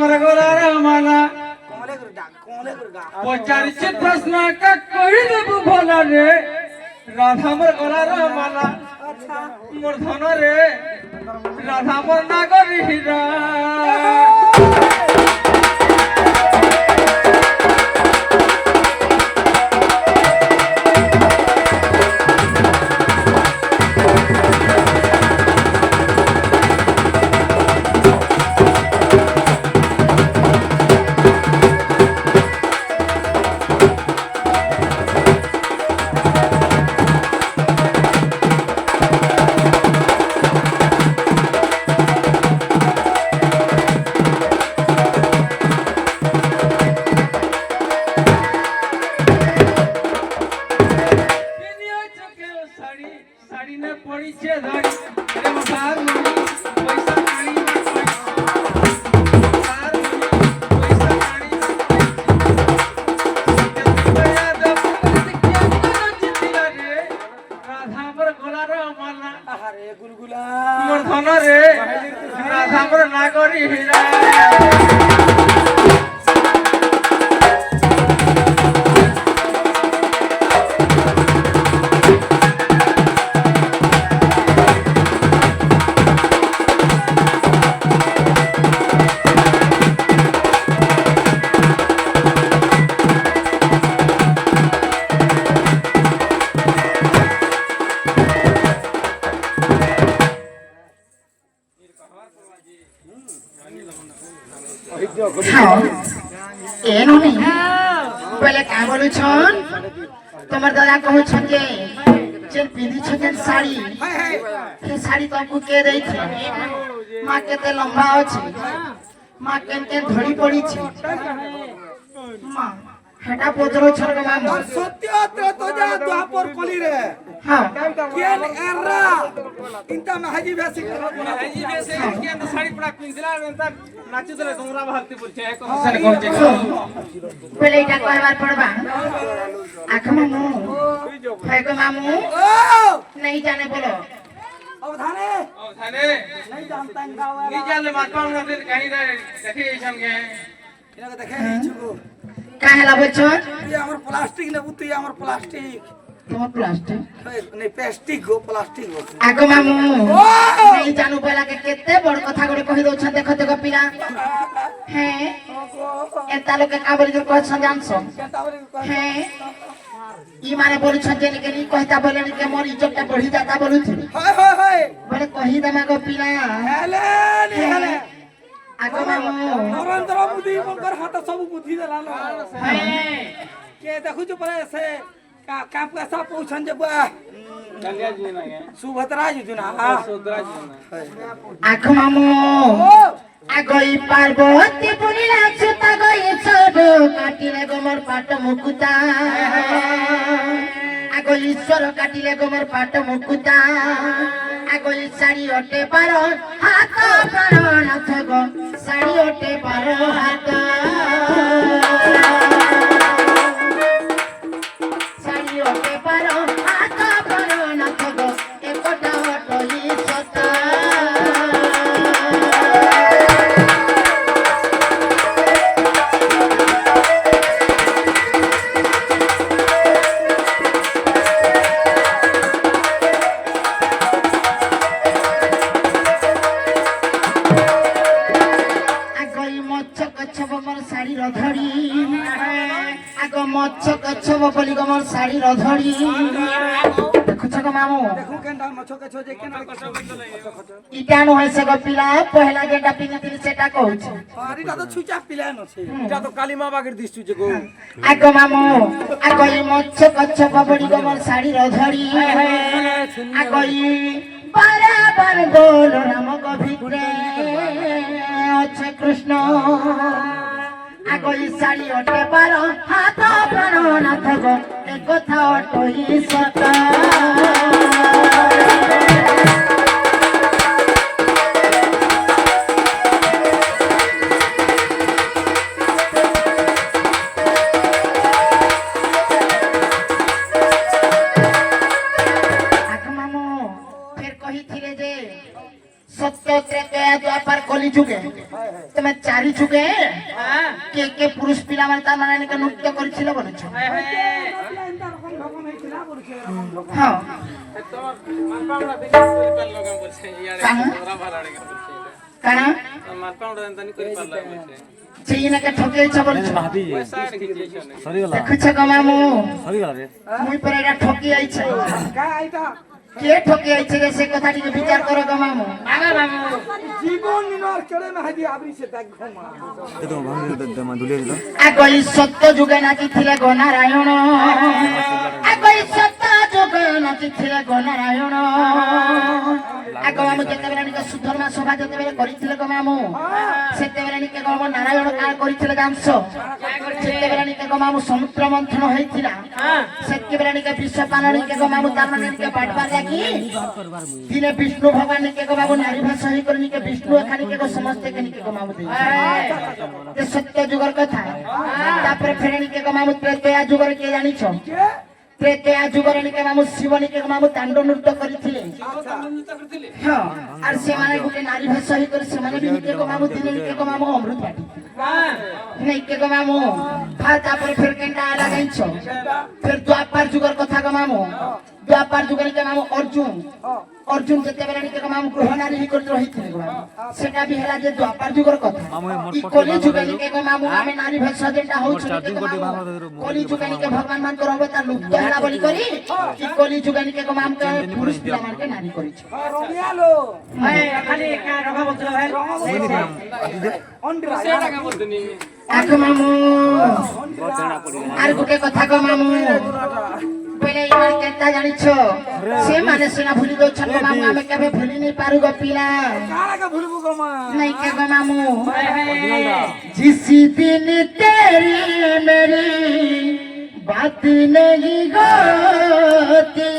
আমার গলার মালা পচারিছে প্রশ্ন কা কই দেব ভোলা রে রাধা আমার গলার মালা মোর ধন রে রাধা মোর নাগরী হীরা মোর ধন রে রাধা মোর নাগরী হীরা एनुनी पहले का बोलुछन तमर दादा कहउछन जे जेन पिंदी छन साड़ी के साड़ी तुमको के देई छे मां केते लंबा अछि मां केन केन धड़ी पड़ी छे मां हेटा पोजरो छन के मां सत्य तो जा द्वापर कली रे हां केन एरा इंता महाजी बेसी केन साड़ी पड़ा पिंदिला एंता नाची चले तुमरा भक्ति बोलछे एक पहले इटा कहबार पड़बा आख मामू है को मामू नहीं जाने बोलो अवधाने नहीं जानता गावा नहीं जाने माता हम दिन कहीं देखे छन के इना देखे नहीं छुको काहेला बचन ये हमर प्लास्टिक ने बुतु हमर प्लास्टिक तुम प्लास्टिक नहीं प्लास्टिक हो प्लास्टिक हो आगो मामू नहीं जानू पहला के केते बड़ कथा गोडे कहि दउ छ देखो देखो पिला हैं एता लोग के काबली जो कह छ जानसो हैं ई माने बोली छ जे के नी कहता बोले के मोर इज्जत बढ़ी जाता बोलु थी हाय हाय हाय बोले कहि दमा गो पिला हेले नी हेले आगो मामू नरेंद्र मोदी मकर हाथ सब बुद्धि देला हैं के देखु जो परे से का पैसा पहुंचन जे बा कन्या जी ना है सुभद्रा जी ना सुभद्रा जी ना आख मामू आगई पार्वती पुनिला छुता गई छोडो काटिले गोमर पाट मुकुता आगई ईश्वर काटिले गोमर पाट मुकुता आगई साड़ी ओटे पारो हाथ पारो नाथ गो साड़ी ओटे पारो हाथ साड़ी ओटे पारो हाथ पारो नाथ गो एकटा हटई सता साड़ी रधड़ी आगो मच्छ कच्छब बोली गमर साड़ी रधड़ी देखुछ को मामू देखु केनडा मछ के छो जे केना इटा न होय से गो पिला पहला जेटा पिनतिल सेटा कहूछ साड़ीटा तो छुचा पिला न छे इटा तो काली माँ बागर दिस छुचे गो आगो मामू आगो ई मच्छ कच्छब बोली गमर साड़ी रधड़ी आगो ई बराबर बोल राम को भितरे अच्छे कृष्ण आगई साड़ी ओटे पारो हाथ प्राण नाथ गो एक कथा ओटई सता सत्य त्रेता द्वापर कली जुगे तुम তুমি চারি যুগে কে কে পুরুষ পিলা মানে তার মানে নৃত্য করেছিল বলেছ হ্যাঁ কারণ সেইনাকে ঠকেইছ বলেছ দেখছ গো মামু মুই পরে এটা ঠকি আইছে কে ঠকি আইছে রে সে কথা টিকে বিচার করো গো মামু জীবন নিনার কেড়ে না হাজি আবরিছে দেখো মা আগই সত্য যুগে নাকি ছিলে গো নারায়ণ আগই সত্য যুগে নাকি ছিলে গো নারায়ণ আগ মামু যেতেবেলে নিকে সুধর্মা সভা যেতেবেলে করিছিলে গো মামু সেতেবেলে নিকে গো নারায়ণ কার করিছিলে জানছ সেতেবেলে নিকে গো মামু সমুদ্র মন্থন হইছিলা সেতেবেলে নিকে বিশ্বপাল নিকে গো মামু তার মানে নিকে বাটবার লাগি দিনে বিষ্ণু ভগবান নিকে গো মামু নারী ভাষা হই করে নিকে বিষ্ণু এখানে নিকে গো সমস্ত কে নিকে গো মামু দেই যে সত্য যুগের কথা তারপরে ফেরে নিকে গো মামু ত্রেতয়া যুগের কে জানিছ ত্রেতয়া যুগের নিকে মামু শিব নিকে গো মামু তাণ্ড নৃত্য করিଥିଲେ হ্যাঁ আর সেমানে গুটে নারী ভাষা হই করে সেমানে বি নিকে গো মামু দিনে নিকে গো মামু অমৃত বাটি নিকে গো মামু আর তারপরে ফের কেনটা লাগাইছ ফের দ্বাপার যুগের কথা গো মামু দ্বাপার যুগের নিকে মামু অর্জুন যেতেবেলে নিকে গো মামু গ্রহ নারী হই করে রহিଥିଲେ গো মামু সেটা বি হেলা যে দ্বাপার যুগের কথা ই কলি যুগে নিকে গো মামু আমি নারী ভাষা যেটা হউছ নিকে গো মামু কলি যুগে নিকে ভগবান মান করবে তার লুপ্ত হেলা বলি করি ই কলি যুগে নিকে গো মামু পুরুষ পিলা মানকে নারী করিছ রমিয়ালো খালি একা রঙা বলছিল ভাই আখো মামু আর গুটে কথা গো মামু পहिले ইমান কেতা জানিছ সে মানে সিনা ভুলি দছ গো মামু আমি কেবে ভুলি নি পারু গো পিলা কারাকে ভুলবো গো মা नहीं के गो मामू जिस दिन तेरी मेरी बात नहीं होती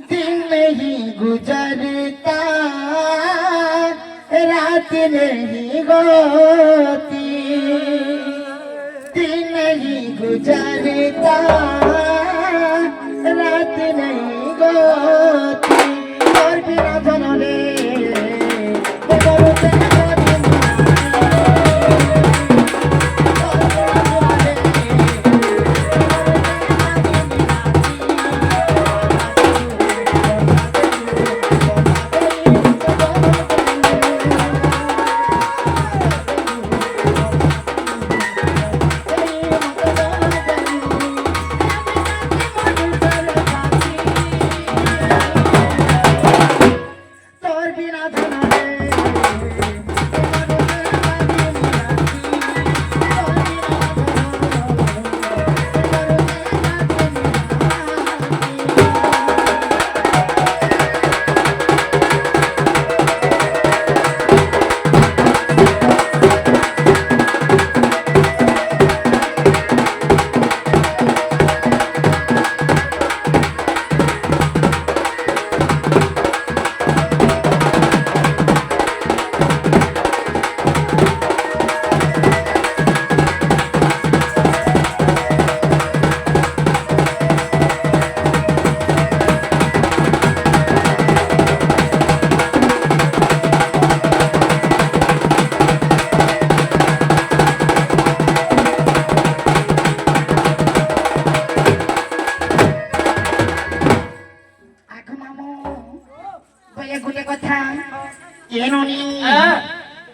दिन नहीं गुजरता रात नहीं होती दिन नहीं गुजरता रात नहीं होती और बिना जनले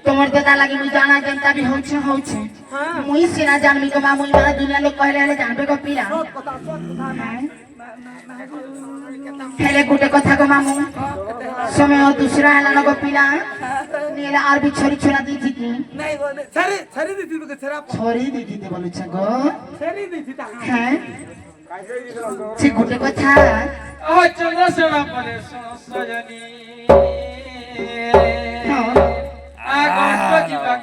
তোমার দাদা লাগে মুই জানা জানতা বি হচ্ছে হচ্ছে মুই সিনা জানমি গো মামুই মানে দুনিয়া লোক কইলে হলে জানবে গো পিলা হেলে গুটে কথা গো মামু সময় দুসরা হেলা গো পিলা নীলা আর বি ছড়ি ছড়া দিছি কি নাই গো ছড়ি দিছি গো ছড়ি দিছি তে বলছ গো ছড়ি দিছি তা হ্যাঁ সে গুটে কথা ও চন্দ্রসেনা পরে সজনী আগন্ত জীবক